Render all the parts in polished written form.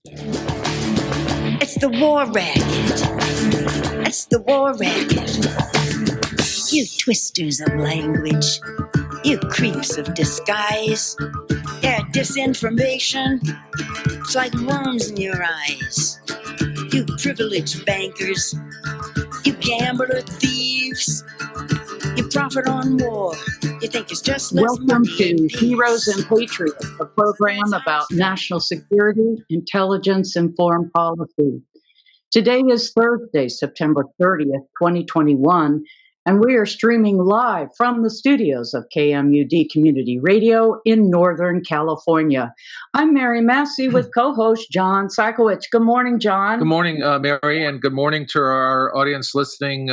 It's the war racket. It's the war racket. You twisters of language. You creeps of disguise. Yeah, disinformation. It's like worms in your eyes. You privileged bankers. You gambler thieves. You profit on war. You think it's just less Welcome money to and peace. Heroes and Patriots, a program about national security, intelligence, and foreign policy. Today is Thursday, September 30th, 2021, and we are streaming live from the studios of KMUD Community Radio in Northern California. I'm Mary Massey with co-host John Sikowicz. Good morning, John. Good morning, Mary, and good morning to our audience listening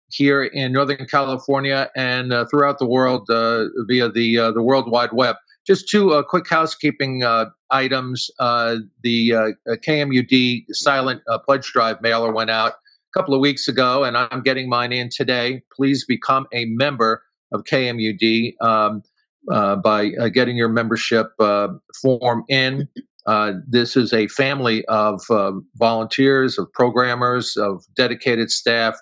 here in Northern California and throughout the world via the World Wide Web. Just two quick housekeeping items. The KMUD silent pledge drive mailer went out a couple of weeks ago, and I'm getting mine in today. Please become a member of KMUD by getting your membership form in. This is a family of volunteers, of programmers, of dedicated staff.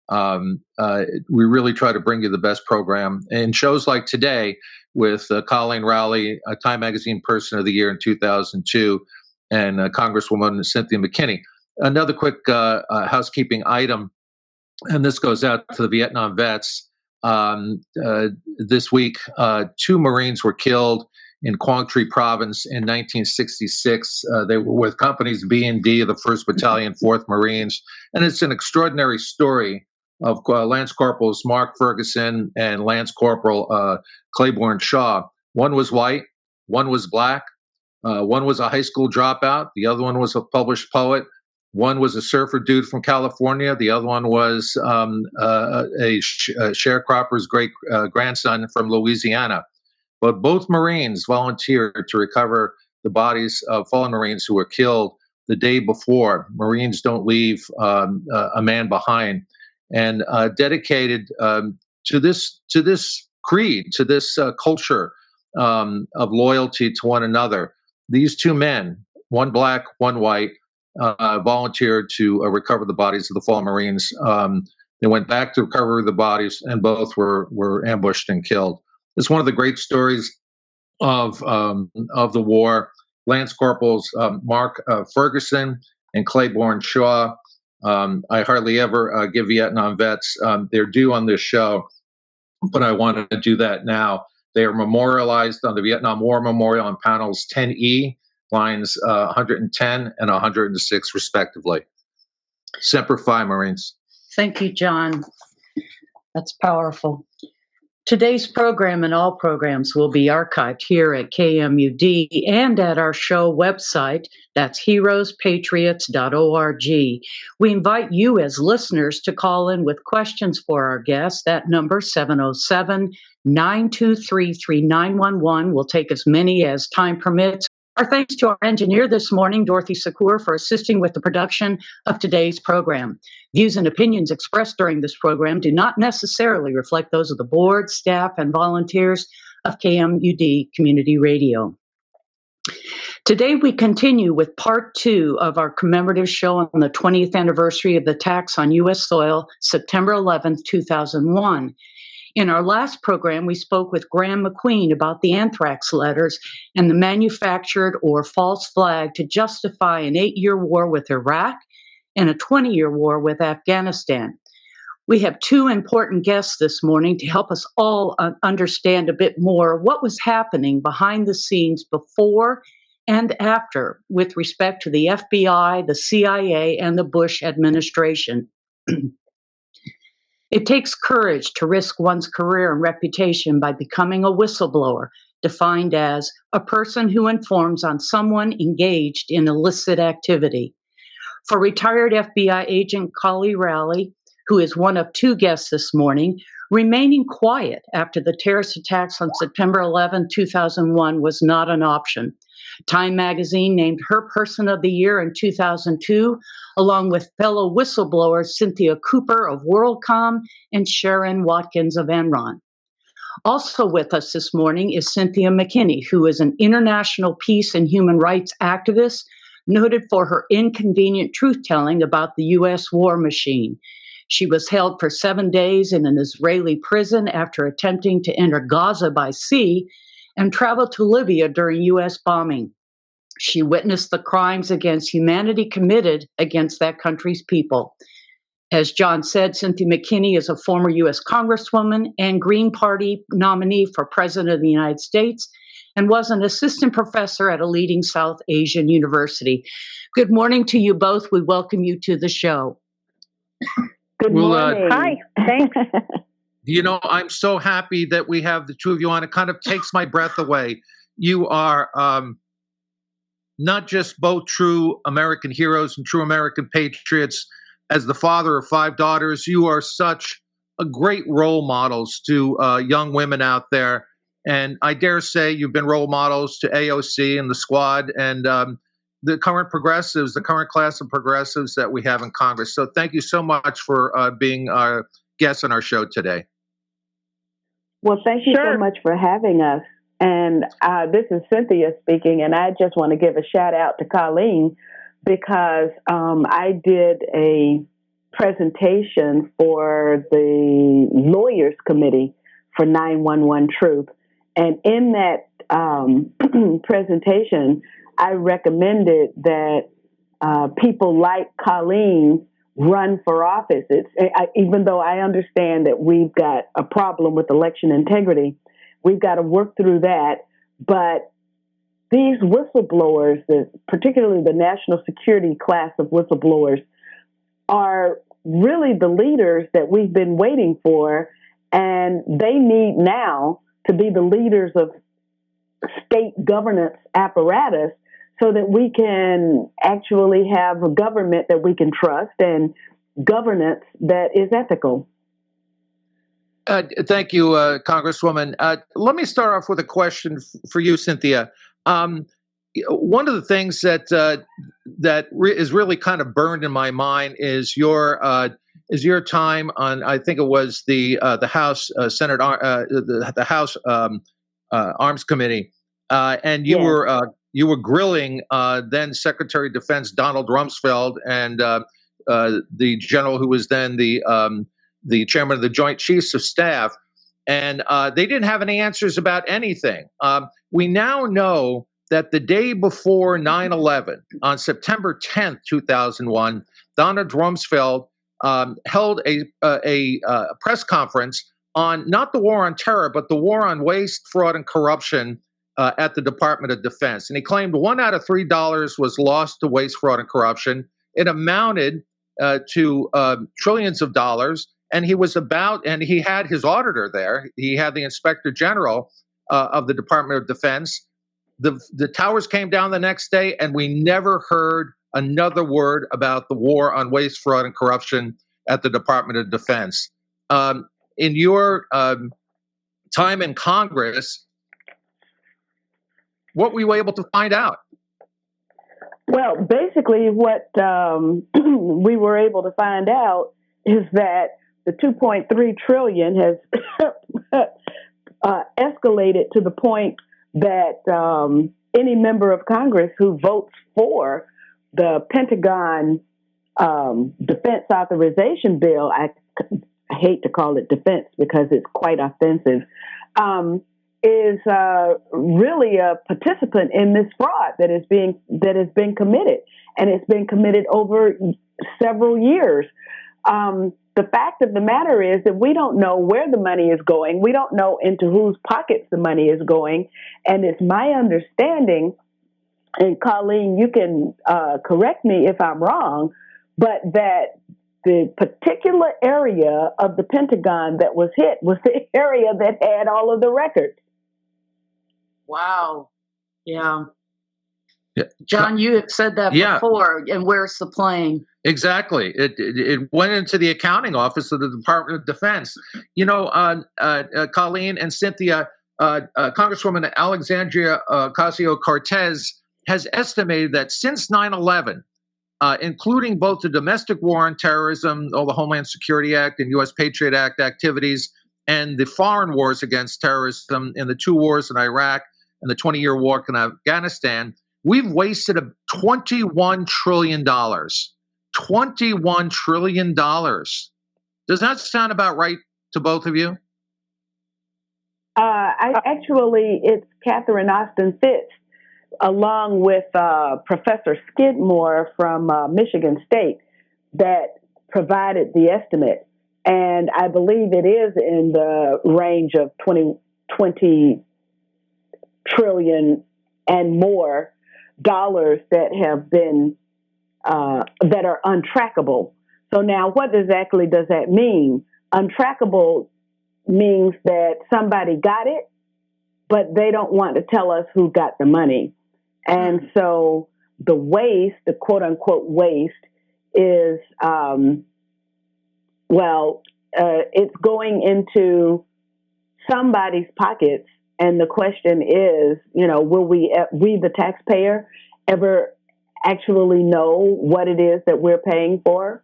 We really try to bring you the best program. And shows like today with Coleen Rowley, Time Magazine Person of the Year in 2002, and Congresswoman Cynthia McKinney. Another quick housekeeping item, and this goes out to the Vietnam vets. This week, 2 Marines were killed in Quang Tri Province in 1966. They were with companies B and D of the 1st Battalion, 4th Marines. And it's an extraordinary story of Lance Corporals Mark Ferguson and Lance Corporal Claiborne Shaw. One was white, one was black, one was a high school dropout, the other one was a published poet, one was a surfer dude from California, the other one was a sharecropper's great grandson from Louisiana. But both Marines volunteered to recover the bodies of fallen Marines who were killed the day before. Marines don't leave a man behind. And dedicated to this creed, to this culture of loyalty to one another. These 2 men, one black, one white, volunteered to recover the bodies of the fallen Marines. They went back to recover the bodies, and both were ambushed and killed. It's one of the great stories of the war. Lance Corporals Mark Ferguson and Claiborne Shaw. I hardly ever give Vietnam vets their due on this show, but I want to do that now. They are memorialized on the Vietnam War Memorial on panels 10E, lines 110 and 106, respectively. Semper Fi, Marines. Thank you, John. That's powerful. Today's program and all programs will be archived here at KMUD and at our show website. That's heroespatriots.org. We invite you as listeners to call in with questions for our guests. That number, 707-923-3911. We'll take as many as time permits. Our thanks to our engineer this morning, Dorothy Secure, for assisting with the production of today's program. Views and opinions expressed during this program do not necessarily reflect those of the board, staff, and volunteers of KMUD Community Radio. Today we continue with part 2 of our commemorative show on the 20th anniversary of the attacks on U.S. soil, September 11th, 2001. In our last program, we spoke with Graham McQueen about the anthrax letters and the manufactured or false flag to justify an 8-year war with Iraq and a 20-year war with Afghanistan. We have 2 important guests this morning to help us all understand a bit more what was happening behind the scenes before and after with respect to the FBI, the CIA, and the Bush administration. It takes courage to risk one's career and reputation by becoming a whistleblower, defined as a person who informs on someone engaged in illicit activity. For retired FBI agent Coleen Rowley, who is one of 2 guests this morning, remaining quiet after the terrorist attacks on September 11, 2001 was not an option. Time Magazine named her Person of the Year in 2002, along with fellow whistleblowers Cynthia Cooper of WorldCom and Sharon Watkins of Enron. Also with us this morning is Cynthia McKinney, who is an international peace and human rights activist noted for her inconvenient truth-telling about the U.S. war machine. She was held for 7 days in an Israeli prison after attempting to enter Gaza by sea and traveled to Libya during U.S. bombing. She witnessed the crimes against humanity committed against that country's people. As John said, Cynthia McKinney is a former U.S. Congresswoman and Green Party nominee for President of the United States and was an assistant professor at a leading South Asian university. Good morning to you both. We welcome you to the show. Good morning. Hi, thanks. You know, I'm so happy that we have the two of you on. It kind of takes my breath away. You are not just both true American heroes and true American patriots. As the father of 5 daughters, you are such a great role models to young women out there. And I dare say you've been role models to AOC and the squad and the current progressives, the current class of progressives that we have in Congress. So thank you so much for being our guest on our show today. Well, thank you so much for having us. And this is Cynthia speaking, and I just want to give a shout out to Coleen because I did a presentation for the Lawyers Committee for 911 Truth. And in that presentation, I recommended that people like Coleen run for office. Even though I understand that we've got a problem with election integrity, we've got to work through that. But these whistleblowers, particularly the national security class of whistleblowers, are really the leaders that we've been waiting for, and they need now to be the leaders of state governance apparatus so that we can actually have a government that we can trust and governance that is ethical. Thank you, Congresswoman. Let me start off with a question for you, Cynthia. One of the things that is really kind of burned in my mind is your time on, I think it was the House Senate the House Arms Committee, and you were grilling then Secretary of Defense Donald Rumsfeld and the general who was then the chairman of the Joint Chiefs of Staff, and they didn't have any answers about anything. We now know that the day before 9/11, on September 10th, 2001, Donald Rumsfeld held a press conference on not the war on terror, but the war on waste, fraud, and corruption at the Department of Defense. And he claimed $1 out of $3 was lost to waste, fraud, and corruption. It amounted to trillions of dollars. And he had his auditor there. He had the Inspector General of the Department of Defense. The towers came down the next day, and we never heard another word about the war on waste, fraud, and corruption at the Department of Defense. In your time in Congress, what were you able to find out? Well, basically what we were able to find out is that the $2.3 trillion has escalated to the point that any member of Congress who votes for the Pentagon defense authorization bill, I hate to call it defense because it's quite offensive, is really a participant in this fraud that has been committed, and it's been committed over several years. The fact of the matter is that we don't know where the money is going. We don't know into whose pockets the money is going. And it's my understanding, and Coleen, you can correct me if I'm wrong, but that the particular area of the Pentagon that was hit was the area that had all of the records. Wow. Yeah. John, you had said that before, and where's the plane? Exactly. It went into the accounting office of the Department of Defense. You know, Coleen and Cynthia, Congresswoman Alexandria Ocasio-Cortez has estimated that since 9/11, including both the domestic war on terrorism, all the Homeland Security Act and U.S. Patriot Act activities, and the foreign wars against terrorism in the 2 wars in Iraq and the 20-year war in Afghanistan, We've wasted $21 trillion. $21 trillion. Does that sound about right to both of you? It's Catherine Austin Fitz, along with Professor Skidmore from Michigan State, that provided the estimate. And I believe it is in the range of 20 trillion and more dollars that have been that are untrackable. So now, what exactly does that mean? Untrackable means that somebody got it, but they don't want to tell us who got the money. And so the waste, the quote unquote waste, is, it's going into somebody's pockets. And the question is, will we, the taxpayer, ever actually know what it is that we're paying for?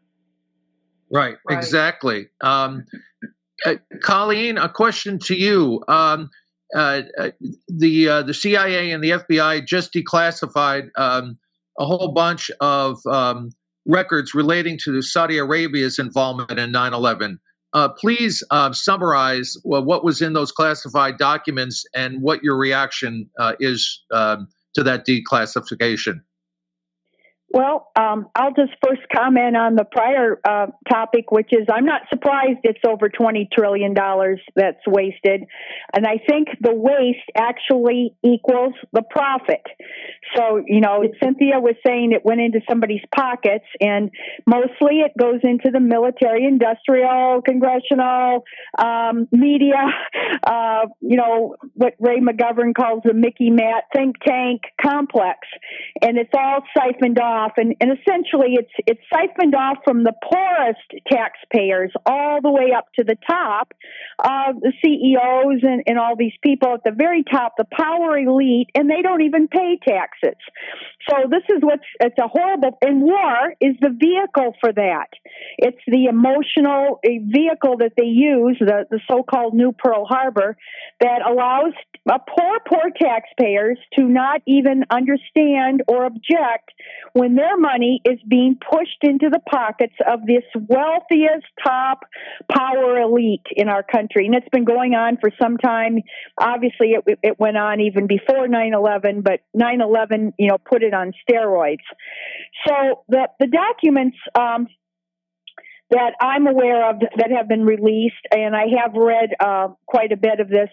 Right. Exactly. Coleen, a question to you. The CIA and the FBI just declassified a whole bunch of records relating to Saudi Arabia's involvement in 9/11. Please summarize what was in those classified documents and what your reaction is to that declassification. Well, I'll just first comment on the prior topic, which is I'm not surprised it's over $20 trillion that's wasted. And I think the waste actually equals the profit. So, Cynthia was saying it went into somebody's pockets, and mostly it goes into the military, industrial, congressional, media, what Ray McGovern calls the Mickey Matt think tank complex. And it's all siphoned off. And essentially it's siphoned off from the poorest taxpayers all the way up to the top, the CEOs and all these people at the very top, the power elite, and they don't even pay taxes. So this is it's a horrible, and war is the vehicle for that. It's the emotional vehicle that they use, the so-called New Pearl Harbor, that allows poor taxpayers to not even understand or object when their money is being pushed into the pockets of this wealthiest top power elite in our country. And it's been going on for some time. Obviously, it went on even before 9/11, but 9/11, put it on steroids. So the documents that I'm aware of that have been released, and I have read quite a bit of this,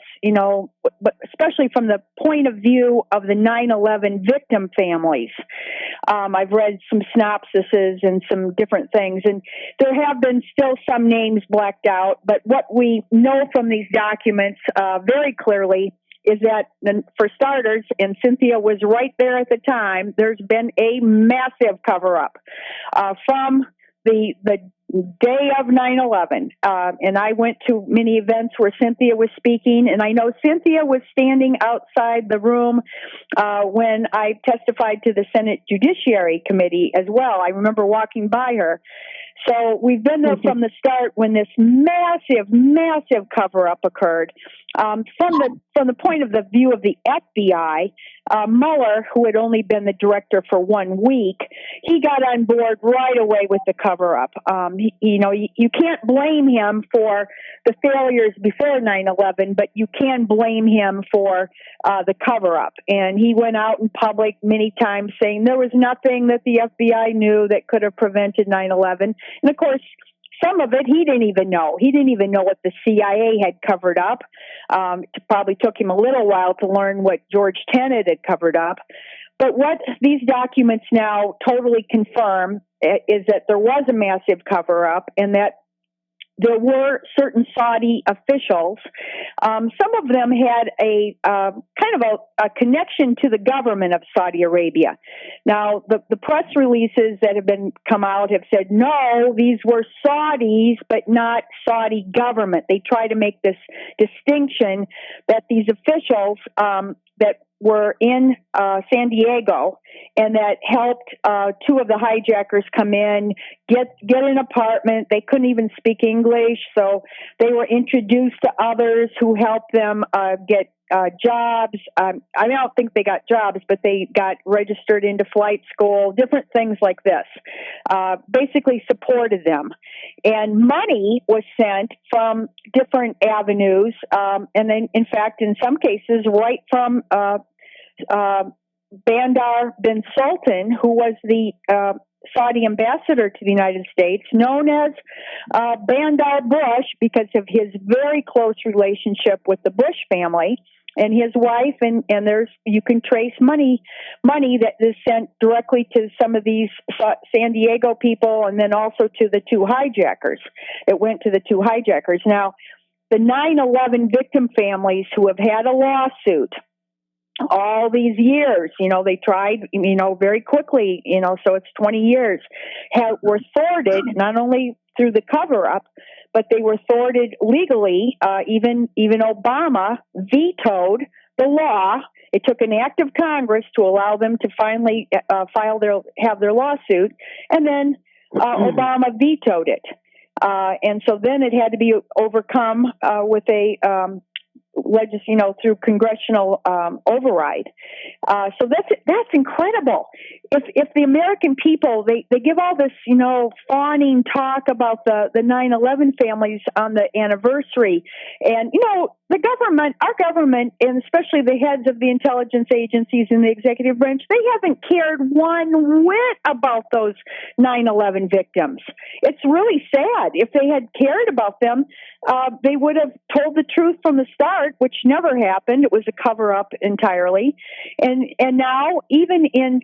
but especially from the point of view of the 9/11 victim families. I've read some synopsises and some different things, and there have been still some names blacked out, but what we know from these documents very clearly is that, for starters, and Cynthia was right there at the time, there's been a massive cover-up from the day of 9/11, and I went to many events where Cynthia was speaking, and I know Cynthia was standing outside the room when I testified to the Senate Judiciary Committee as well. I remember walking by her. So we've been there from the start when this massive cover-up occurred. From the point of the view of the FBI, Mueller, who had only been the director for 1 week, he got on board right away with the cover-up. You can't blame him for the failures before 9/11, but you can blame him for the cover-up. And he went out in public many times saying there was nothing that the FBI knew that could have prevented 9/11. And of course, some of it he didn't even know. He didn't even know what the CIA had covered up. It probably took him a little while to learn what George Tenet had covered up. But what these documents now totally confirm is that there was a massive cover-up, and that there were certain Saudi officials. Some of them had a kind of a connection to the government of Saudi Arabia. Now, the press releases that have come out have said, no, these were Saudis, but not Saudi government. They try to make this distinction that these officials that were in San Diego and that helped two of the hijackers come in, get an apartment. They couldn't even speak English, so they were introduced to others who helped them get jobs. I don't think they got jobs, but they got registered into flight school, different things like this. Basically supported them. And money was sent from different avenues, and then, in fact, in some cases, right from Bandar bin Sultan, who was the Saudi ambassador to the United States, known as Bandar Bush because of his very close relationship with the Bush family and his wife, and there's, you can trace money that is sent directly to some of these San Diego people, and then also to the two hijackers. It went to the two hijackers. Now, the 9/11 victim families who have had a lawsuit all these years, they tried, very quickly, so it's 20 years, were thwarted not only through the cover-up, but they were thwarted legally. Even Obama vetoed the law. It took an act of Congress to allow them to finally have their lawsuit, and then Obama vetoed it. And so then it had to be overcome with a through congressional override. So that's incredible. If the American people, they give all this, fawning talk about the 9/11 families on the anniversary, and the government, our government, and especially the heads of the intelligence agencies and the executive branch, they haven't cared one whit about those 9/11 victims. It's really sad. If they had cared about them, they would have told the truth from the start, which never happened. It was a cover-up entirely. And now, even in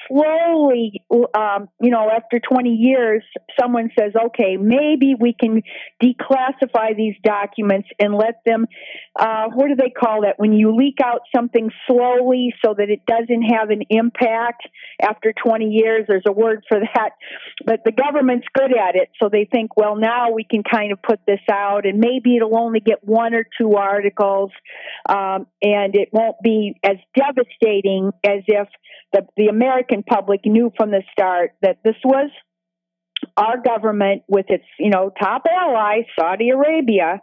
slowly, after 20 years, someone says, okay, maybe we can declassify these documents and let them, what do they call that? When you leak out something slowly so that it doesn't have an impact after 20 years, there's a word for that. But the government's good at it, so they think, well, now we can kind of put this out, and maybe it'll only get one or two articles, and it won't be as devastating as if the American public knew from the start that this was our government with its, top ally, Saudi Arabia,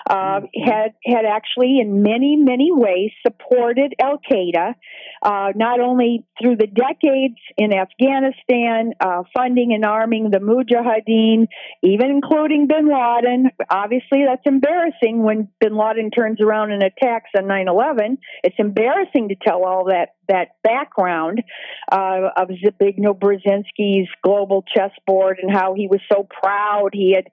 had actually in many, many ways supported Al-Qaeda, not only through the decades in Afghanistan, funding and arming the Mujahideen, even including bin Laden. Obviously, that's embarrassing when bin Laden turns around and attacks on 9/11. It's embarrassing to tell all that background of Zbigniew Brzezinski's global chessboard and how he was so proud he had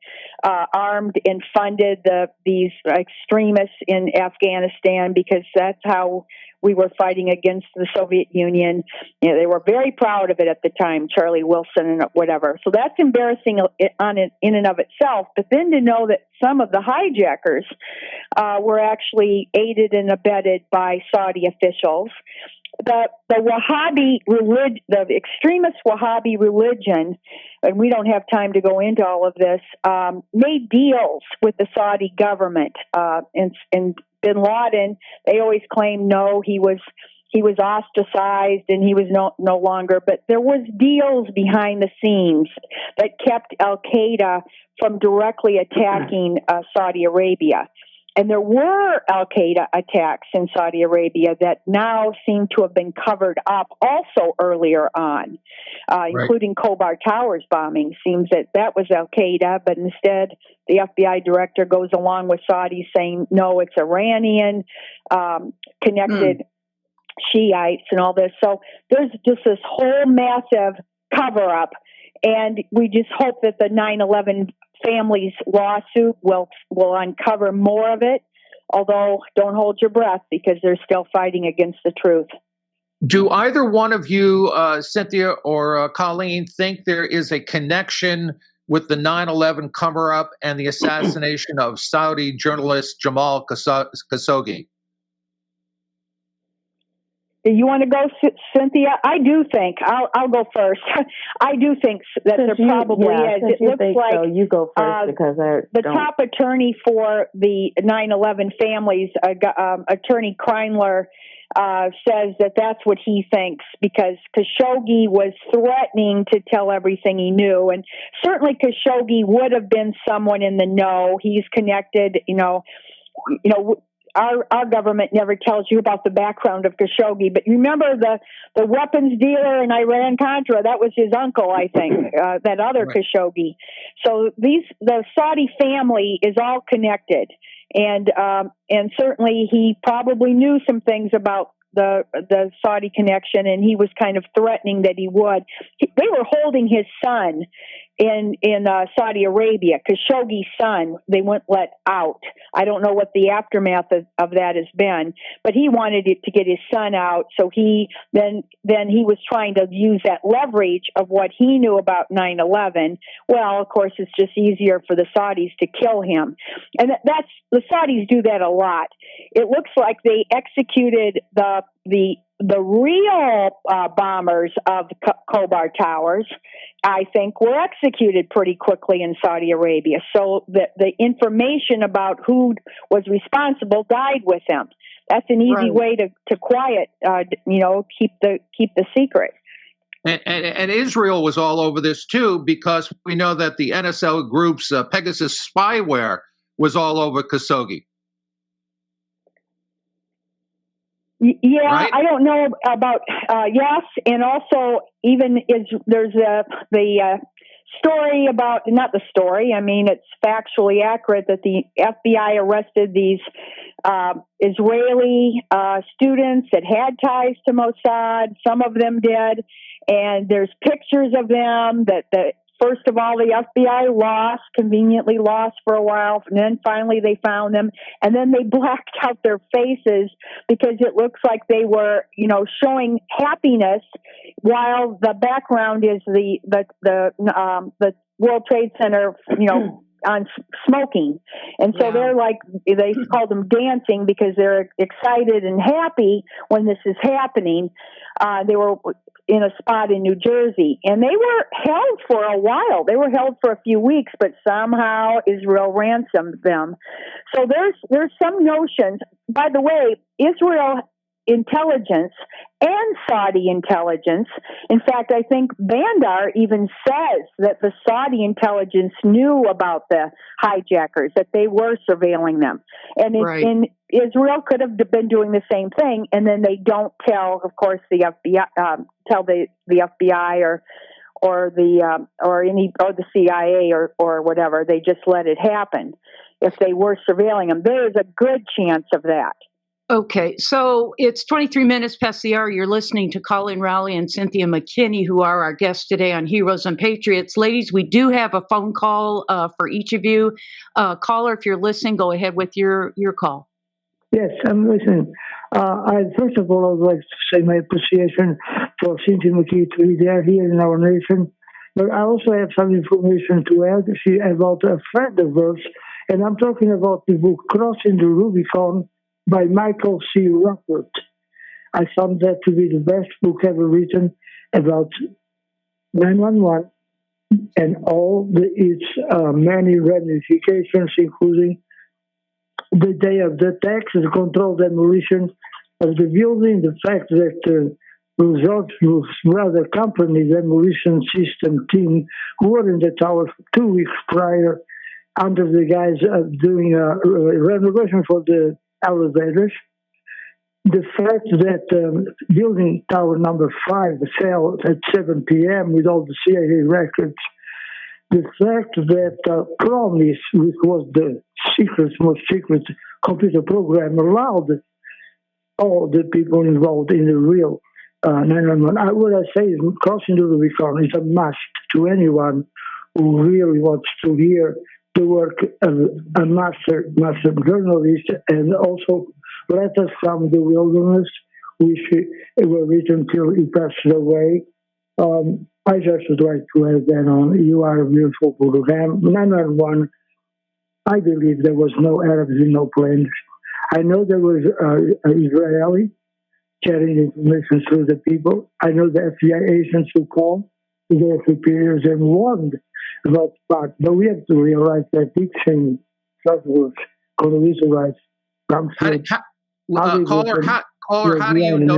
armed and funded these extremists in Afghanistan because that's how we were fighting against the Soviet Union. They were very proud of it at the time, Charlie Wilson and whatever. So that's embarrassing in and of itself. But then to know that some of the hijackers were actually aided and abetted by Saudi officials. The Wahhabi religion, the extremist Wahhabi religion, and we don't have time to go into all of this, made deals with the Saudi government. And bin Laden, they always claim no, he was ostracized and he was no longer. But there was deals behind the scenes that kept Al-Qaeda from directly attacking Saudi Arabia. And there were Al-Qaeda attacks in Saudi Arabia that now seem to have been covered up also earlier on, including Khobar Towers bombing. Seems that was Al-Qaeda, but instead the FBI director goes along with Saudi saying, no, it's Iranian, connected Shiites and all this. So there's just this whole massive cover-up, and we just hope that the 9/11 family's lawsuit will uncover more of it, although don't hold your breath because they're still fighting against the truth. Do either one of you, Cynthia or Coleen, think there is a connection with the 9/11 cover-up and the assassination of Saudi journalist Jamal Khashoggi? Do you want to go, Cynthia? I do think. I'll go first. I do think that there probably is. It looks like so, you go first because the top attorney for the 9/11 families, Attorney Kreinler, says that that's what he thinks because Khashoggi was threatening to tell everything he knew, and certainly Khashoggi would have been someone in the know. He's connected, our government never tells you about the background of Khashoggi. But remember the weapons dealer in Iran-Contra, that was his uncle, I think, that other Right. Khashoggi. So the Saudi family is all connected. And certainly he probably knew some things about the Saudi connection, and he was kind of threatening that he would. They were holding his son in Saudi Arabia, Khashoggi's son. They wouldn't let out. I don't know what the aftermath of that has been, but he wanted it to get his son out. So he then he was trying to use that leverage of what he knew about 9/11. Well, of course, it's just easier for the Saudis to kill him, and that's the Saudis do that a lot. It looks like they executed the real bombers of the Khobar Towers, I think, were executed pretty quickly in Saudi Arabia. So the information about who was responsible died with them. That's an easy way to quiet, keep the secret. And Israel was all over this too, because we know that the NSL group's Pegasus spyware was all over Khashoggi. Yeah, right? I don't know about yes, and also even there's the story about, not the story, I mean it's factually accurate that the FBI arrested these Israeli students that had ties to Mossad. Some of them did, and there's pictures of them that first of all, the FBI conveniently lost for a while, and then finally they found them, and then they blacked out their faces because it looks like they were, showing happiness while the background is the World Trade Center, on smoking. And so they're like, they called them dancing because they're excited and happy when this is happening. They were in a spot in New Jersey, and they were held for a while. They were held for a few weeks, but somehow Israel ransomed them. So there's some notions. By the way, Israel intelligence and Saudi intelligence. In fact, I think Bandar even says that the Saudi intelligence knew about the hijackers, that they were surveilling them. And in Israel could have been doing the same thing, and then they don't tell, of course, the FBI, the FBI or the CIA or whatever. They just let it happen. If they were surveilling them, there is a good chance of that. Okay, so it's 23 minutes past the hour. You're listening to Coleen Rowley and Cynthia McKinney, who are our guests today on Heroes and Patriots. Ladies, we do have a phone call for each of you. Caller, if you're listening, go ahead with your call. Yes, I'm listening. First of all, I would like to say my appreciation for Cynthia McKinney to be there here in our nation. But I also have some information to add about a friend of hers, and I'm talking about the book Crossing the Rubicon by Michael C. Ruppert. I found that to be the best book ever written about 911 and all its many ramifications, including the day of the attacks, the controlled demolition of the building, the fact that the results was rather company demolition system team who were in the tower 2 weeks prior under the guise of doing a renovation for the elevators. The fact that building tower number 5 fell at 7 p.m. with all the CIA records. The fact that Promise, which was the most secret computer program, allowed all the people involved in the real 911. What I say is Crossing the Rubicon is a must to anyone who really wants to hear the work of a master journalist, and also letters from the wilderness, which were written till he passed away. I just would like to add that on. You are a beautiful program. 911, I believe there was no Arabs in no planes. I know there was Israeli sharing information through the people. I know the FBI agents who called their superiors and warned about that. But we have to realize that big thing, Southwest, Condoleezza Rice, Caller, how do you know?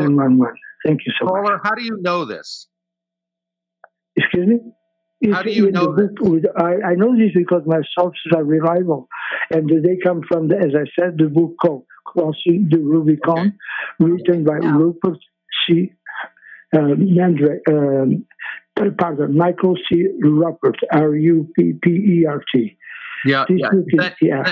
Thank you so much. Caller, how do you know this? Excuse me? How do you know this? I know this because my sources are reliable, and they come from, as I said, the book called Crossing the Rubicon, written by Rupert C. Michael C. Ruppert, R-U-P-P-E-R-T. Yeah, This yeah. book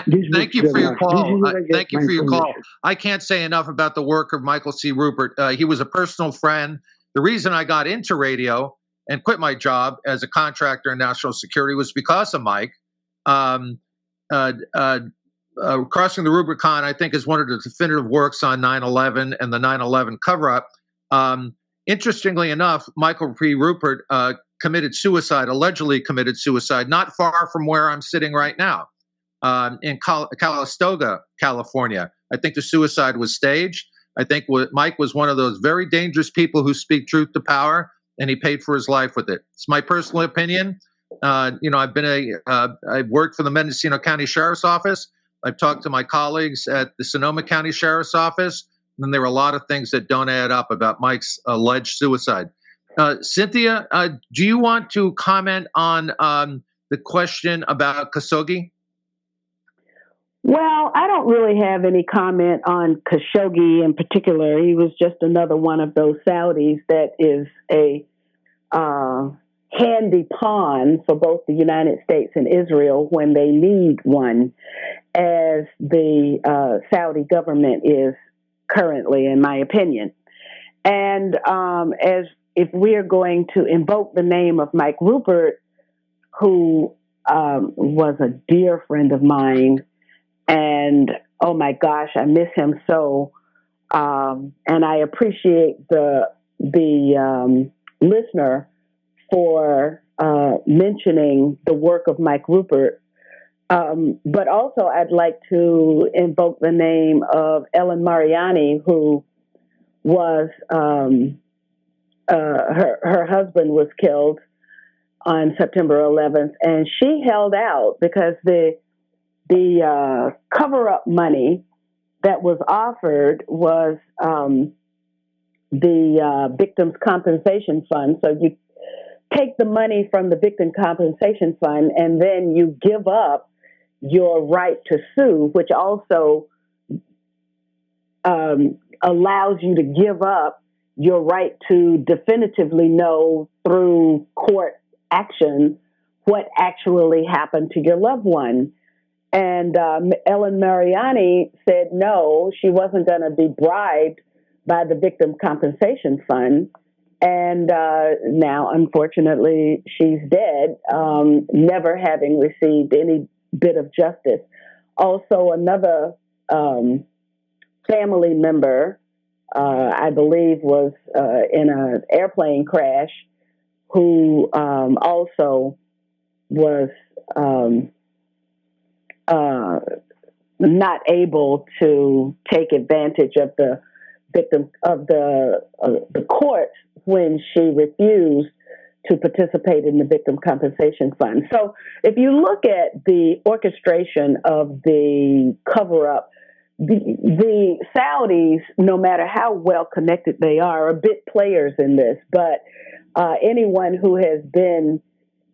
is, Thank you for your call. Thank you for your call. information. I can't say enough about the work of Michael C. Rupert. He was a personal friend. The reason I got into radio and quit my job as a contractor in national security was because of Mike. Crossing the Rubicon, I think, is one of the definitive works on 9/11 and the 9/11 cover-up. Interestingly enough, Michael P. Rupert allegedly committed suicide, not far from where I'm sitting right now, in Calistoga, California. I think the suicide was staged. I think Mike was one of those very dangerous people who speak truth to power, and he paid for his life with it. It's my personal opinion. I've worked for the Mendocino County Sheriff's Office. I've talked to my colleagues at the Sonoma County Sheriff's Office, and there were a lot of things that don't add up about Mike's alleged suicide. Cynthia, do you want to comment on the question about Khashoggi? Well, I don't really have any comment on Khashoggi in particular. He was just another one of those Saudis that is a handy pawn for both the United States and Israel when they need one, as the Saudi government is currently, in my opinion. And as if we are going to invoke the name of Mike Rupert, who was a dear friend of mine, and oh my gosh, I miss him so. And I appreciate the listener for mentioning the work of Mike Rupert. But also, I'd like to invoke the name of Ellen Mariani, who was her husband was killed on September 11th, and she held out because the cover-up money that was offered was the Victims' Compensation Fund. So you take the money from the Victim Compensation Fund, and then you give up your right to sue, which also allows you to give up your right to definitively know through court action what actually happened to your loved one. And Ellen Mariani said no, she wasn't going to be bribed by the Victim Compensation Fund. And now, unfortunately, she's dead, never having received any bit of justice. Also, another family member, I believe, was in an airplane crash, who also was not able to take advantage of the victim of the court when she refused to participate in the Victim Compensation Fund. So if you look at the orchestration of the cover-up, the Saudis, no matter how well connected they are bit players in this, but anyone who has been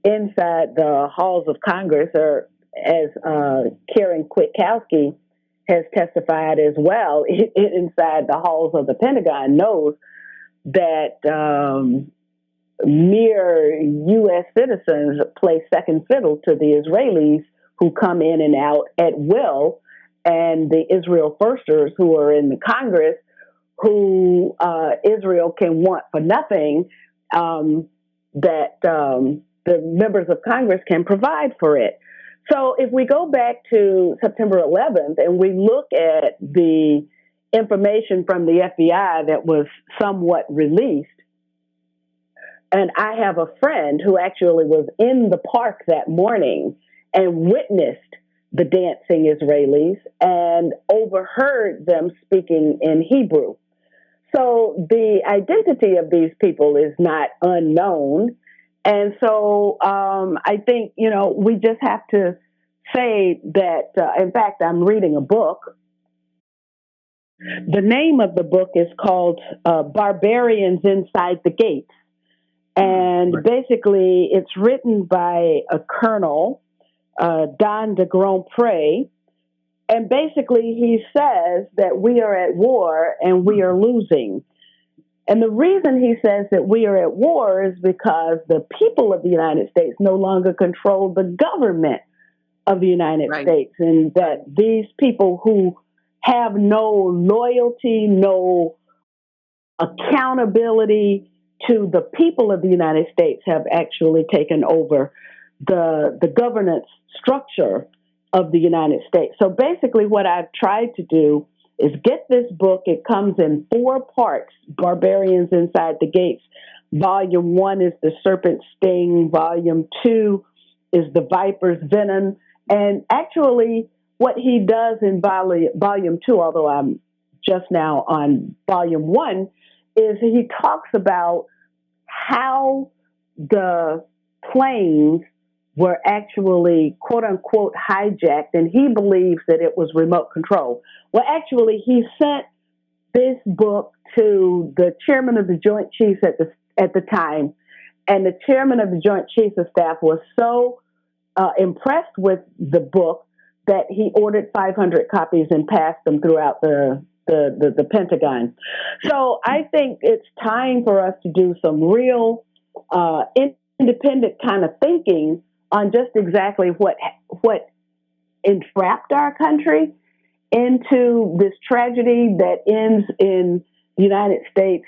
inside the halls of Congress, or as Karen Kwiatkowski has testified as well, inside the halls of the Pentagon, knows that mere U.S. citizens play second fiddle to the Israelis who come in and out at will, and the Israel firsters who are in the Congress, who Israel can want for nothing, that the members of Congress can provide for it. So if we go back to September 11th and we look at the information from the FBI that was somewhat released, and I have a friend who actually was in the park that morning and witnessed the dancing Israelis and overheard them speaking in Hebrew. So the identity of these people is not unknown. And so I think, we just have to say that, in fact, I'm reading a book. The name of the book is called Barbarians Inside the Gates. And basically, it's written by a colonel, Don de Grandpré, And basically, he says that we are at war and we are losing. And the reason he says that we are at war is because the people of the United States no longer control the government of the United States, and that these people who have no loyalty, no accountability to the people of the United States have actually taken over the governance structure of the United States. So basically what I've tried to do is get this book. It comes in 4 parts, Barbarians Inside the Gates. Volume 1 is The Serpent's Sting. Volume 2 is The Viper's Venom. And actually what he does in volume 2, although I'm just now on volume 1, is he talks about how the planes were actually, quote unquote, hijacked, and he believes that it was remote control. Well, actually, he sent this book to the chairman of the Joint Chiefs at the time, and the chairman of the Joint Chiefs of Staff was so impressed with the book that he ordered 500 copies and passed them throughout the Pentagon. So I think it's time for us to do some real independent kind of thinking on just exactly what entrapped our country into this tragedy that ends in the United States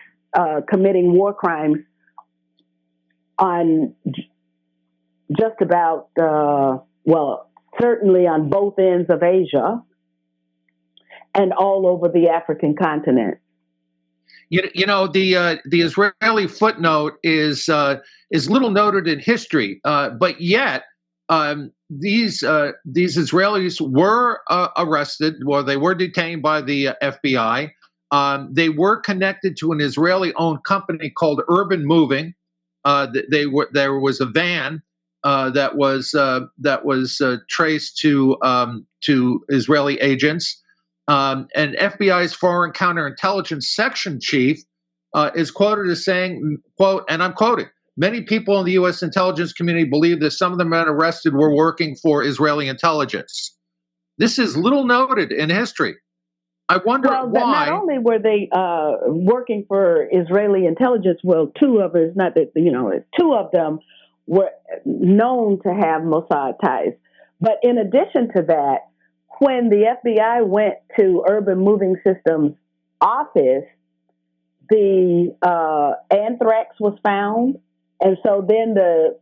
committing war crimes on just about, certainly on both ends of Asia and all over the African continent. You know, the Israeli footnote is little noted in history, but yet these Israelis were arrested, or they were detained by the FBI. They were connected to an Israeli-owned company called Urban Moving. There was a van that was traced to Israeli agents. And FBI's Foreign Counterintelligence Section Chief is quoted as saying, quote, and I'm quoting, "Many people in the U.S. intelligence community believe that some of the men arrested were working for Israeli intelligence." This is little noted in history. I wonder why. Not only were they working for Israeli intelligence, two of them were known to have Mossad ties. But in addition to that, when the FBI went to Urban Moving Systems office, the anthrax was found. And so then the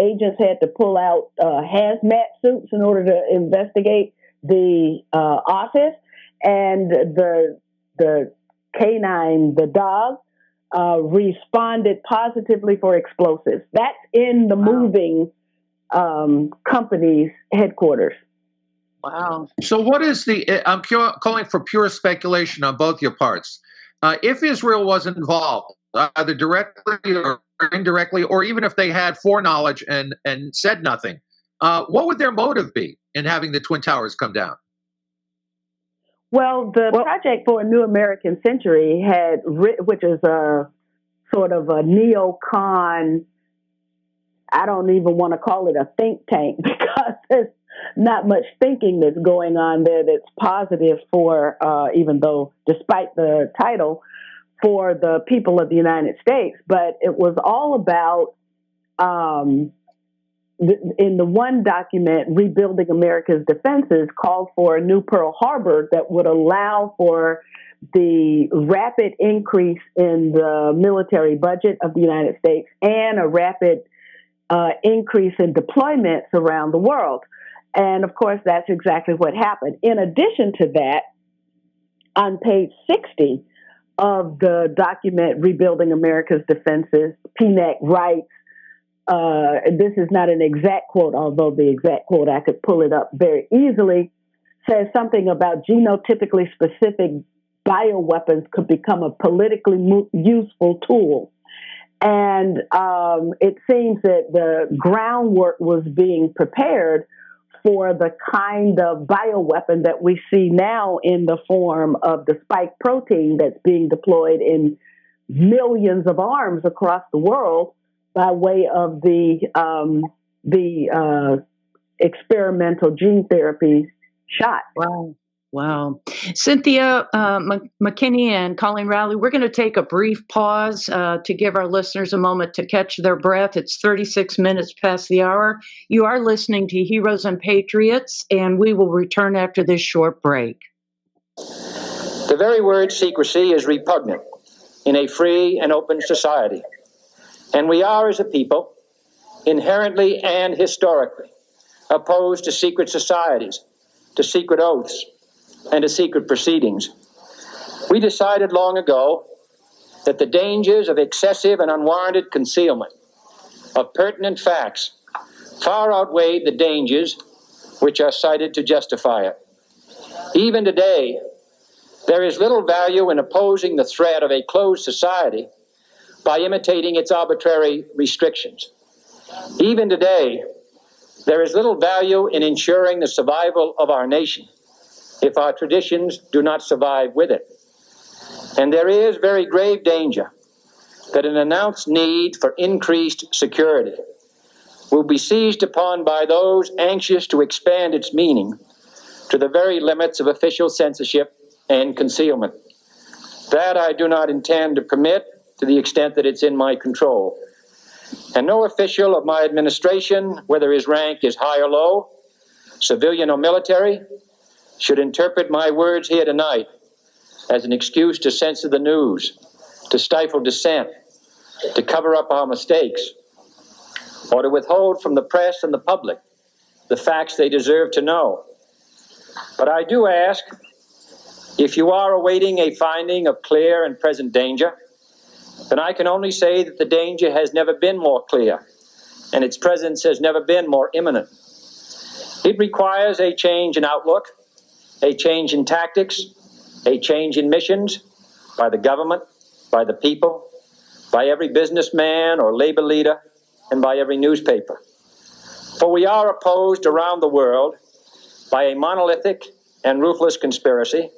agents had to pull out hazmat suits in order to investigate the office. And the canine, the dog, responded positively for explosives. That's in the moving company's headquarters. Wow. So what is I'm calling for pure speculation on both your parts. If Israel was involved, either directly or indirectly, or even if they had foreknowledge and said nothing, what would their motive be in having the Twin Towers come down? Well, the Project for a New American Century which is a sort of a neocon, I don't even want to call it a think tank because there's not much thinking that's going on there that's positive for, even though despite the title, for the people of the United States. But it was all about, in the one document, Rebuilding America's Defenses, called for a new Pearl Harbor that would allow for the rapid increase in the military budget of the United States and a rapid increase in deployments around the world. And of course, that's exactly what happened. In addition to that, on page 60 of the document, Rebuilding America's Defenses, PNAC writes, this is not an exact quote, although the exact quote, I could pull it up very easily, says something about genotypically specific bioweapons could become a politically useful tool. And it seems that the groundwork was being prepared for the kind of bioweapon that we see now in the form of the spike protein that's being deployed in millions of arms across the world by way of the experimental gene therapy shot. Wow. Wow. Cynthia McKinney and Coleen Rowley, we're going to take a brief pause to give our listeners a moment to catch their breath. It's 36 minutes past the hour. You are listening to Heroes and Patriots, and we will return after this short break. The very word secrecy is repugnant in a free and open society. And we are, as a people, inherently and historically opposed to secret societies, to secret oaths, and to secret proceedings. We decided long ago that the dangers of excessive and unwarranted concealment of pertinent facts far outweighed the dangers which are cited to justify it. Even today, there is little value in opposing the threat of a closed society by imitating its arbitrary restrictions. Even today, there is little value in ensuring the survival of our nation if our traditions do not survive with it. And there is very grave danger that an announced need for increased security will be seized upon by those anxious to expand its meaning to the very limits of official censorship and concealment. That I do not intend to permit to the extent that it's in my control. And no official of my administration, whether his rank is high or low, civilian or military, should interpret my words here tonight as an excuse to censor the news, to stifle dissent, to cover up our mistakes, or to withhold from the press and the public the facts they deserve to know. But I do ask, if you are awaiting a finding of clear and present danger, then I can only say that the danger has never been more clear, and its presence has never been more imminent. It requires a change in outlook, a change in tactics, a change in missions by the government, by the people, by every businessman or labor leader, and by every newspaper. For we are opposed around the world by a monolithic and ruthless conspiracy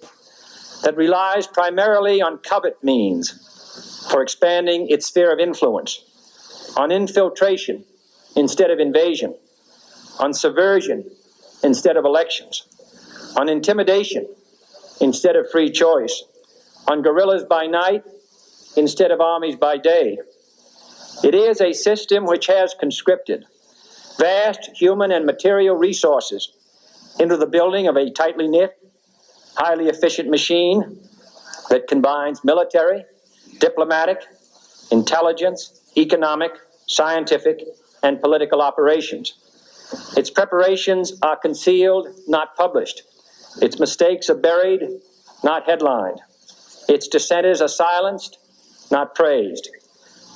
that relies primarily on covert means for expanding its sphere of influence, on infiltration instead of invasion, on subversion instead of elections, on intimidation instead of free choice, on guerrillas by night instead of armies by day. It is a system which has conscripted vast human and material resources into the building of a tightly knit, highly efficient machine that combines military, diplomatic, intelligence, economic, scientific, and political operations. Its preparations are concealed, not published. Its mistakes are buried, not headlined. Its dissenters are silenced, not praised.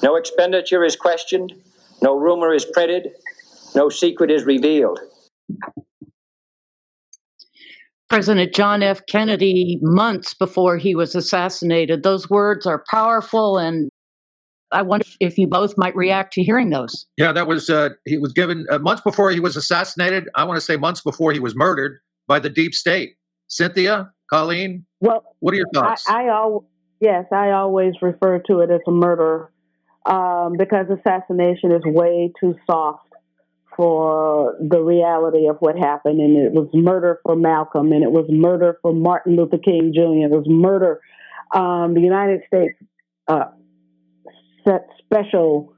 No expenditure is questioned, no rumor is printed, no secret is revealed. President John F. Kennedy, months before he was assassinated, those words are powerful, and I wonder if you both might react to hearing those. Yeah, that was, he was given months before he was assassinated. I want to say months before he was murdered by the deep state. Cynthia, Coleen, Well, what are your thoughts? I always refer to it as a murder because assassination is way too soft for the reality of what happened. And it was murder for Malcolm, and it was murder for Martin Luther King Jr. It was murder. The United States set special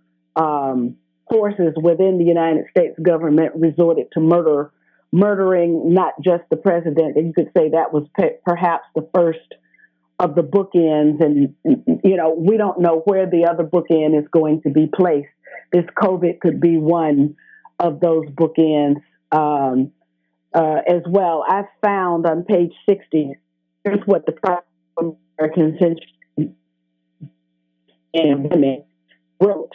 forces within the United States government resorted to murdering not just the president. And you could say that was perhaps the first of the bookends. And, you know, we don't know where the other bookend is going to be placed. This COVID could be one of those bookends as well. I found on page 60, here's what the American Century and Women wrote.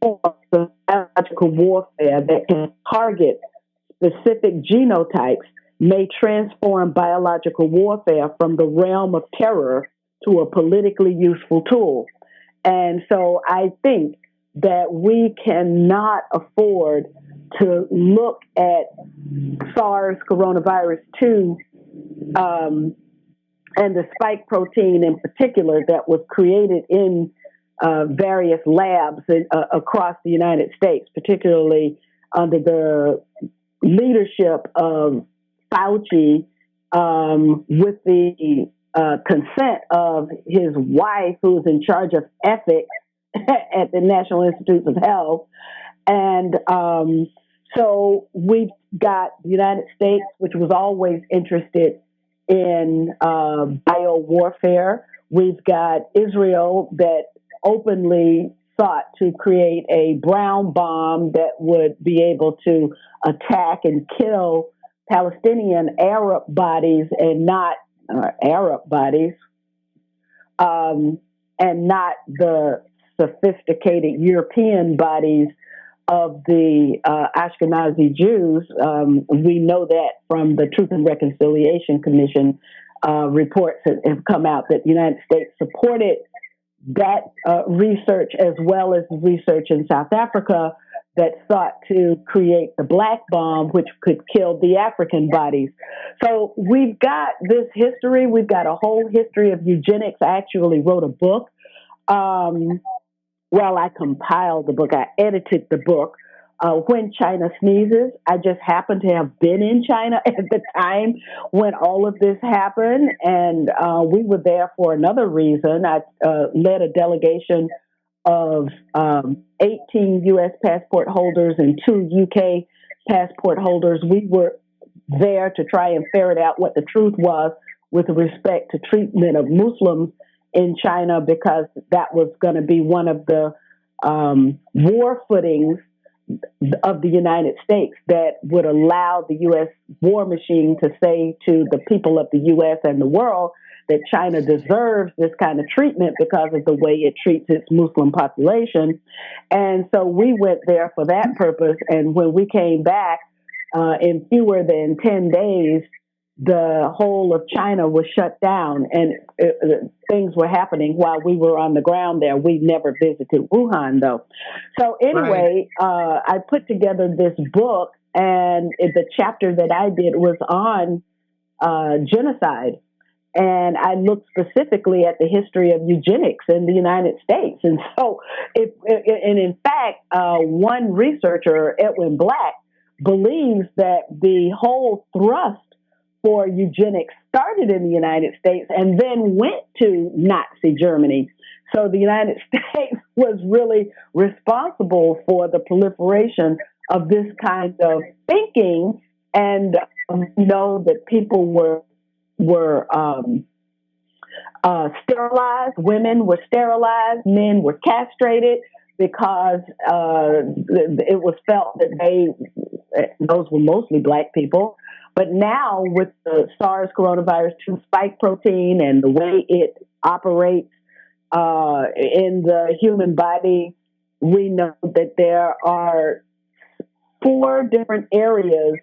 The biological warfare that can target specific genotypes may transform biological warfare from the realm of terror to a politically useful tool. And so I think that we cannot afford to look at SARS coronavirus 2 and the spike protein in particular that was created in various labs across the United States, particularly under the leadership of Fauci, with the consent of his wife, who's in charge of ethics at the National Institutes of Health. And so we've got the United States, which was always interested in biowarfare. We've got Israel that openly sought to create a brown bomb that would be able to attack and kill Palestinian Arab bodies and not Arab bodies, and not the sophisticated European bodies of the Ashkenazi Jews. We know that from the Truth and Reconciliation Commission reports that have come out that the United States supported that research, as well as research in South Africa that sought to create the black bomb, which could kill the African bodies. So we've got this history. We've got a whole history of eugenics. I actually wrote a book. Well, I compiled the book. I edited the book. When China Sneezes. I just happened to have been in China at the time when all of this happened, and we were there for another reason. I led a delegation of 18 U.S. passport holders and 2 U.K. passport holders. We were there to try and ferret out what the truth was with respect to treatment of Muslims in China, because that was going to be one of the war footings of the United States that would allow the U.S. war machine to say to the people of the U.S. and the world that China deserves this kind of treatment because of the way it treats its Muslim population. And so we went there for that purpose. And when we came back, in fewer than 10 days, the whole of China was shut down, and things were happening while we were on the ground there. We never visited Wuhan, though. So anyway, I put together this book, and the chapter that I did was on genocide. And I looked specifically at the history of eugenics in the United States. And so, in fact, one researcher, Edwin Black, believes that the whole thrust for eugenics started in the United States and then went to Nazi Germany. So the United States was really responsible for the proliferation of this kind of thinking, and know that people were sterilized, women were sterilized, men were castrated, because it was felt that those were mostly black people. But now with the SARS coronavirus 2 spike protein and the way it operates in the human body, we know that there are 4 different areas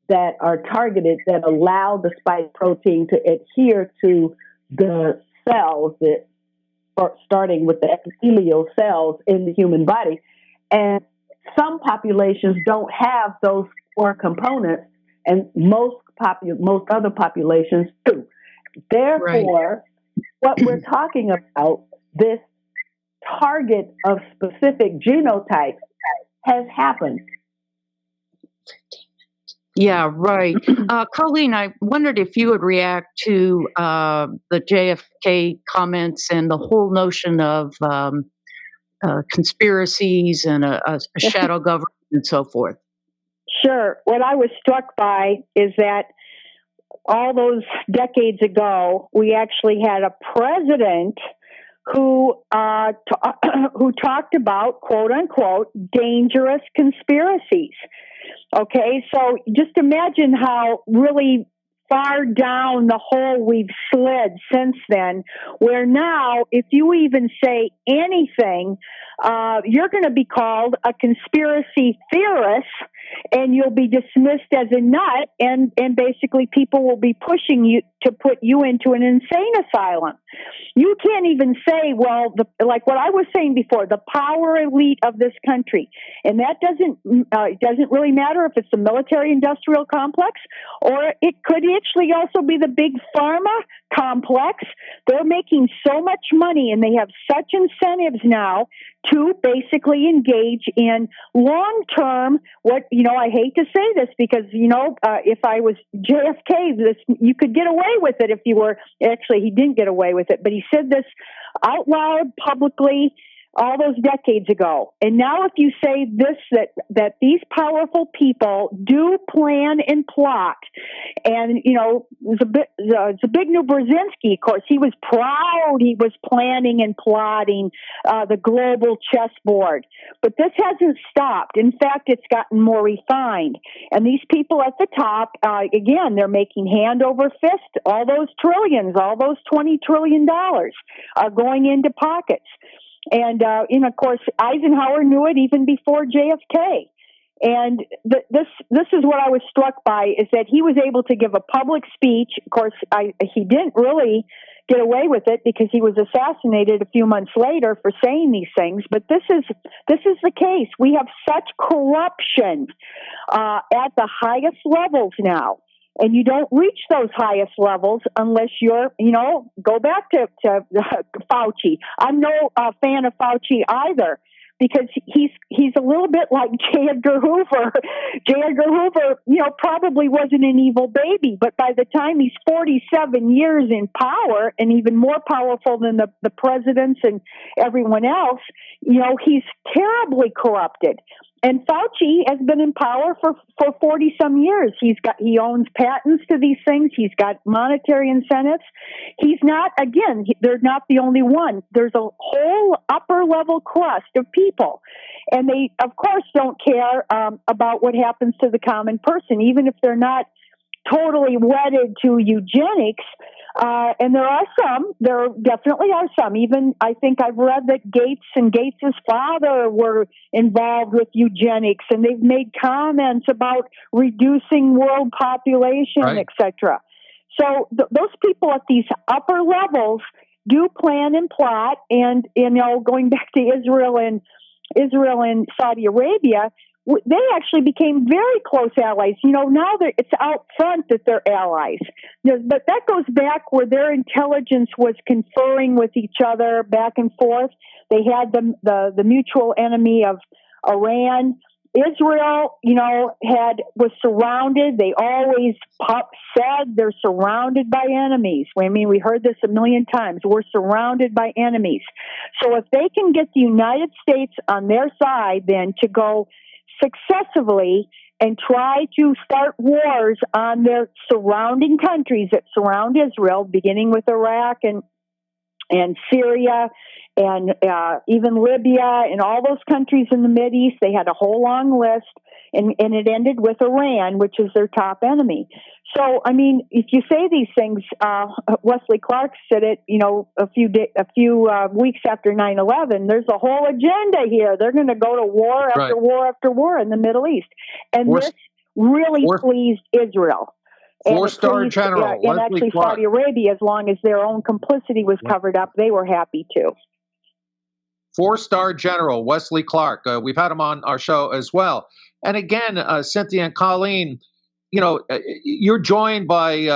that are targeted that allow the spike protein to adhere to the cells, that starting with the epithelial cells in the human body. And some populations don't have those 4 components, and most other populations do. Therefore, what we're talking about, this target of specific genotypes, has happened. Yeah, right. Coleen, I wondered if you would react to the JFK comments and the whole notion of conspiracies and a shadow government and so forth. Sure. What I was struck by is that all those decades ago, we actually had a president who talked about, quote unquote, dangerous conspiracies. Okay, so just imagine how really far down the hole we've slid since then, where now if you even say anything, you're going to be called a conspiracy theorist, and you'll be dismissed as a nut, and basically people will be pushing you to put you into an insane asylum. You can't even say, well, like what I was saying before, the power elite of this country, and that doesn't really matter if it's the military-industrial complex, or it could actually also be the big pharma complex. They're making so much money, and they have such incentives now to basically engage in long-term, I hate to say this because, if I was JFK, you could get away with it if you were, actually he didn't get away with it, but he said this out loud publicly all those decades ago. And now if you say this, that these powerful people do plan and plot, and, Zbigniew Brzezinski, of course, he was proud he was planning and plotting the global chessboard. But this hasn't stopped. In fact, it's gotten more refined. And these people at the top, again, they're making hand over fist. All those trillions, all those $20 trillion are going into pockets. And of course, Eisenhower knew it even before JFK. And this is what I was struck by, is that he was able to give a public speech. Of course, he didn't really get away with it because he was assassinated a few months later for saying these things. But this is the case. We have such corruption at the highest levels now. And you don't reach those highest levels unless you're, go back to Fauci. I'm no fan of Fauci either, because he's a little bit like J. Edgar Hoover. J. Edgar Hoover, probably wasn't an evil baby, but by the time he's 47 years in power and even more powerful than the presidents and everyone else, he's terribly corrupted. And Fauci has been in power for 40 some years. He owns patents to these things. He's got monetary incentives. He's not, again, they're not the only one. There's a whole upper level crust of people. And they, of course, don't care about what happens to the common person, even if they're not totally wedded to eugenics. And there definitely are some. Even I think I've read that Gates and Gates's father were involved with eugenics, and they've made comments about reducing world population, right, etc. So those people at these upper levels do plan and plot, and going back to Israel and Saudi Arabia, they actually became very close allies. Now it's out front that they're allies. But that goes back where their intelligence was conferring with each other back and forth. They had the mutual enemy of Iran. Israel, was surrounded. They always said they're surrounded by enemies. We heard this a million times. We're surrounded by enemies. So if they can get the United States on their side, then to go successively and try to start wars on their surrounding countries that surround Israel, beginning with Iraq and Syria and even Libya and all those countries in the Mideast. They had a whole long list, and it ended with Iran, which is their top enemy. So, if you say these things, Wesley Clark said it, a few weeks after 9/11. There's a whole agenda here. They're going to go to war after right, war after war in the Middle East, and this really pleased Israel. Four-star general and Wesley actually Clark. Saudi Arabia, as long as their own complicity was covered up, they were happy too. Four-star general Wesley Clark. We've had him on our show as well. And again, Cynthia and Coleen, you're joined by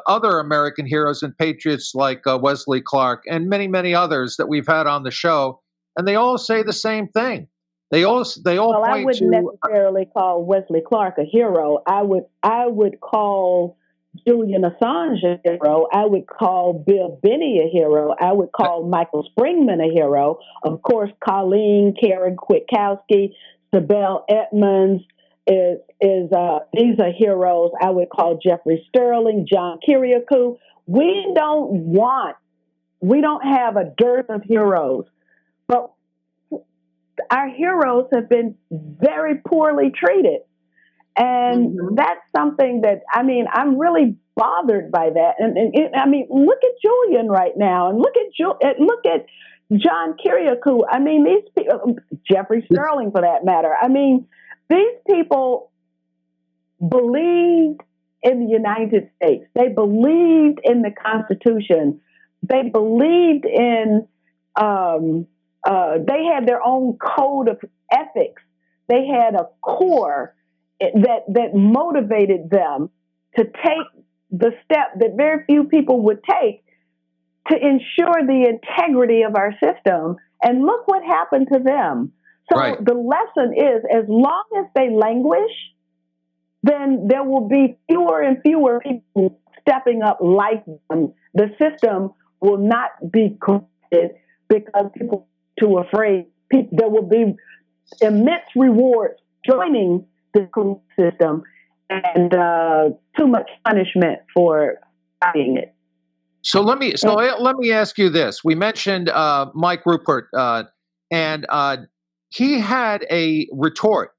other American heroes and patriots like Wesley Clark and many, many others that we've had on the show, and they all say the same thing. They all Well, point I wouldn't necessarily call Wesley Clark a hero. I would call Julian Assange a hero. I would call Bill Binney a hero. I would call Michael Springman a hero. Of course, Colleen, Karen Kwiatkowski, Sibel Edmonds these are heroes. I would call Jeffrey Sterling, John Kiriakou. We don't have a dearth of heroes, but our heroes have been very poorly treated. And that's something that, I'm really bothered by that. And look at Julian right now, and look at John Kiriakou. These people, Jeffrey Sterling for that matter. These people believed in the United States. They believed in the Constitution. They believed in, they had their own code of ethics. They had a core that motivated them to take the step that very few people would take to ensure the integrity of our system. And look what happened to them. So Right. the lesson is, as long as they languish, then there will be fewer and fewer people stepping up like them. The system will not be corrected because people are too afraid. There will be immense rewards joining the system and too much punishment for fighting it. So let me ask you this. We mentioned Mike Rupert, and he had a retort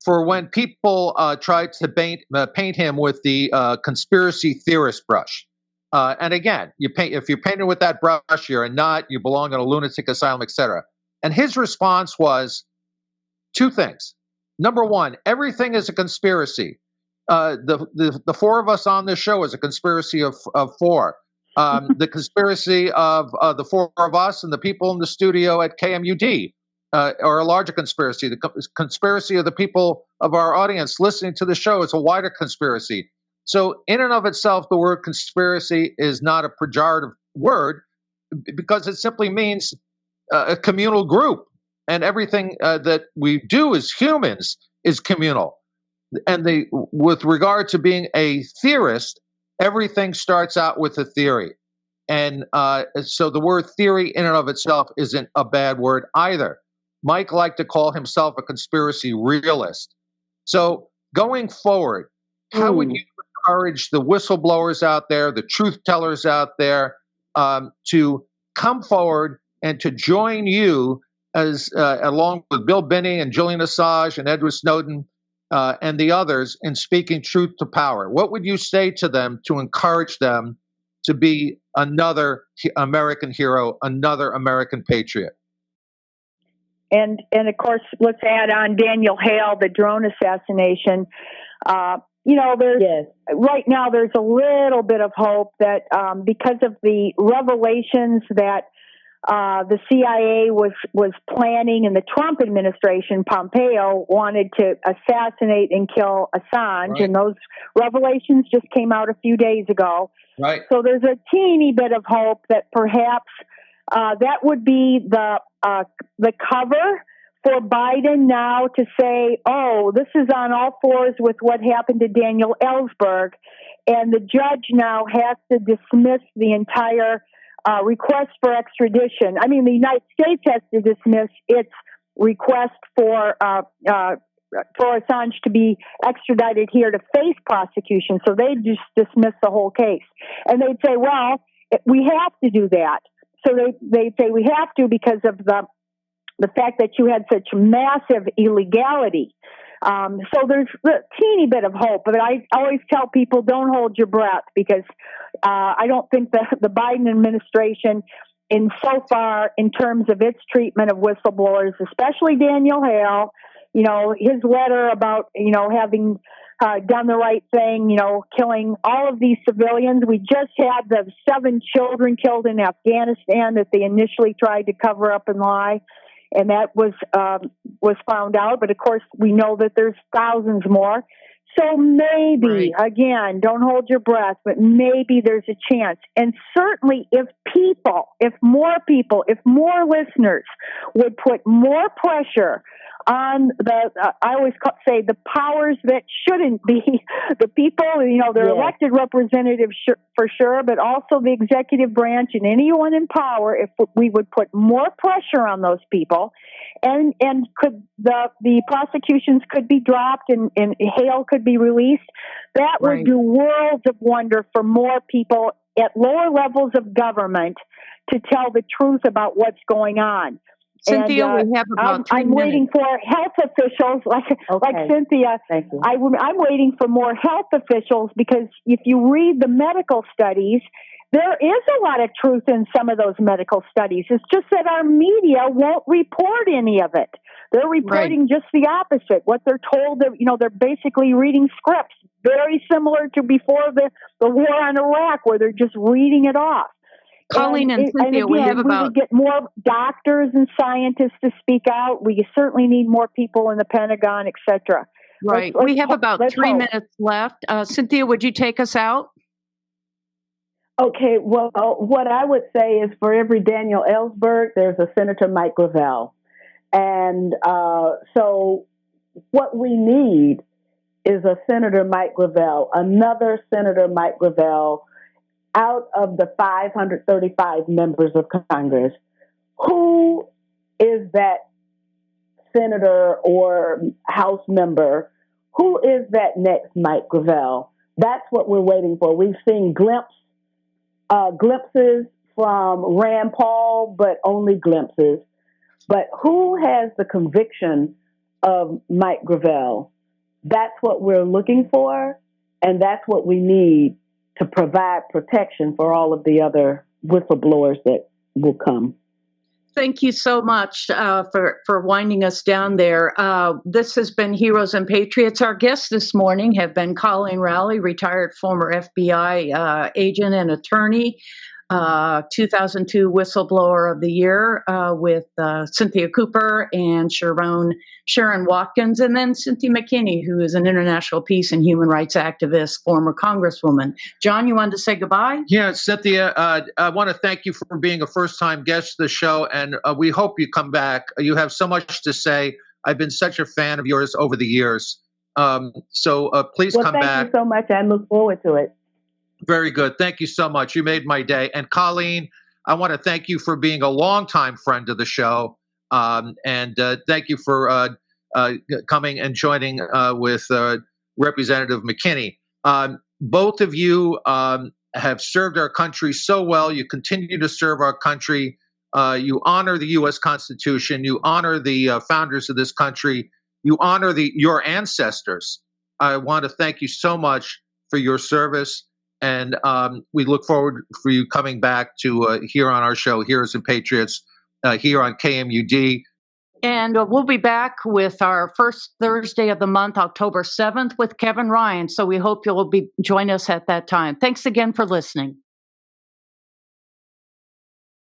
for when people tried to paint him with the conspiracy theorist brush. And again, if you're painted with that brush, you're a nut, you belong in a lunatic asylum, etc. And his response was two things. Number one, everything is a conspiracy. The four of us on this show is a conspiracy of four. The conspiracy of the four of us and the people in the studio at KMUD are a larger conspiracy. The conspiracy of the people of our audience listening to the show is a wider conspiracy. So in and of itself, the word conspiracy is not a pejorative word because it simply means a communal group. And everything that we do as humans is communal. And with regard to being a theorist, everything starts out with a theory. And so the word theory in and of itself isn't a bad word either. Mike liked to call himself a conspiracy realist. So going forward, how would you encourage the whistleblowers out there, the truth tellers out there, to come forward and to join you as along with Bill Binney and Julian Assange and Edward Snowden and the others in speaking truth to power? What would you say to them to encourage them to be another American hero, another American patriot? And of course, let's add on Daniel Hale, the drone assassination. Right now there's a little bit of hope that because of the revelations that the CIA was planning, and the Trump administration, Pompeo, wanted to assassinate and kill Assange, Right. and those revelations just came out a few days ago. Right. So there's a teeny bit of hope that perhaps that would be the cover for Biden now to say, oh, this is on all fours with what happened to Daniel Ellsberg, and the judge now has to dismiss the entire request for extradition. I mean, the United States has to dismiss its request for Assange to be extradited here to face prosecution. So they just dismiss the whole case. And they'd say, well, we have to do that. So they'd say we have to because of the fact that you had such massive illegality. So there's a teeny bit of hope, but I always tell people don't hold your breath because I don't think the Biden administration, in so far in terms of its treatment of whistleblowers, especially Daniel Hale, his letter about having done the right thing, killing all of these civilians. We just had the 7 children killed in Afghanistan that they initially tried to cover up and lie. And that was found out. But of course, we know that there's thousands more. So maybe, again, don't hold your breath, but maybe there's a chance. And certainly if more listeners would put more pressure on I always say the powers that shouldn't be, the people, they're elected representatives for sure, but also the executive branch and anyone in power, if we would put more pressure on those people, and could the prosecutions could be dropped and Hale could be released, that would do worlds of wonder for more people at lower levels of government to tell the truth about what's going on. Cynthia, we have about 3 I'm minutes. waiting for health officials like Cynthia. Thank you. I'm waiting for more health officials because if you read the medical studies, there is a lot of truth in some of those medical studies. It's just that our media won't report any of it. They're reporting just the opposite. What they're told, they're basically reading scripts very similar to before the war on Iraq, where they're just reading it off. Coleen and Cynthia, again, we have about... we would get more doctors and scientists to speak out. We certainly need more people in the Pentagon, etc. Right. We have about 3 minutes left. Cynthia, would you take us out? Okay. Well, what I would say is for every Daniel Ellsberg, there's a Senator Mike Gravel. And so what we need is a Senator Mike Gravel, another Senator Mike Gravel, out of the 535 members of Congress. Who is that senator or House member? Who is that next Mike Gravel? That's what we're waiting for. We've seen glimpses from Rand Paul, but only glimpses. But who has the conviction of Mike Gravel? That's what we're looking for, and that's what we need to provide protection for all of the other whistleblowers that will come. Thank you so much for winding us down there. This has been Heroes and Patriots. Our guests this morning have been Coleen Rowley, retired former FBI agent and attorney, 2002 Whistleblower of the Year with Cynthia Cooper and Sharon Watkins, and then Cynthia McKinney, who is an international peace and human rights activist, former Congresswoman. John, you wanted to say goodbye? Yeah, Cynthia, I want to thank you for being a first-time guest of the show, and we hope you come back. You have so much to say. I've been such a fan of yours over the years. So please come back. Thank you so much. I look forward to it. Very good. Thank you so much. You made my day. And Coleen, I want to thank you for being a longtime friend of the show. And thank you for coming and joining with Representative McKinney. Both of you have served our country so well. You continue to serve our country. You honor the U.S. Constitution. You honor the founders of this country. You honor your ancestors. I want to thank you so much for your service. And we look forward for you coming back to here on our show, Heroes and Patriots, here on KMUD. And we'll be back with our first Thursday of the month, October 7th, with Kevin Ryan. So we hope you'll join us at that time. Thanks again for listening.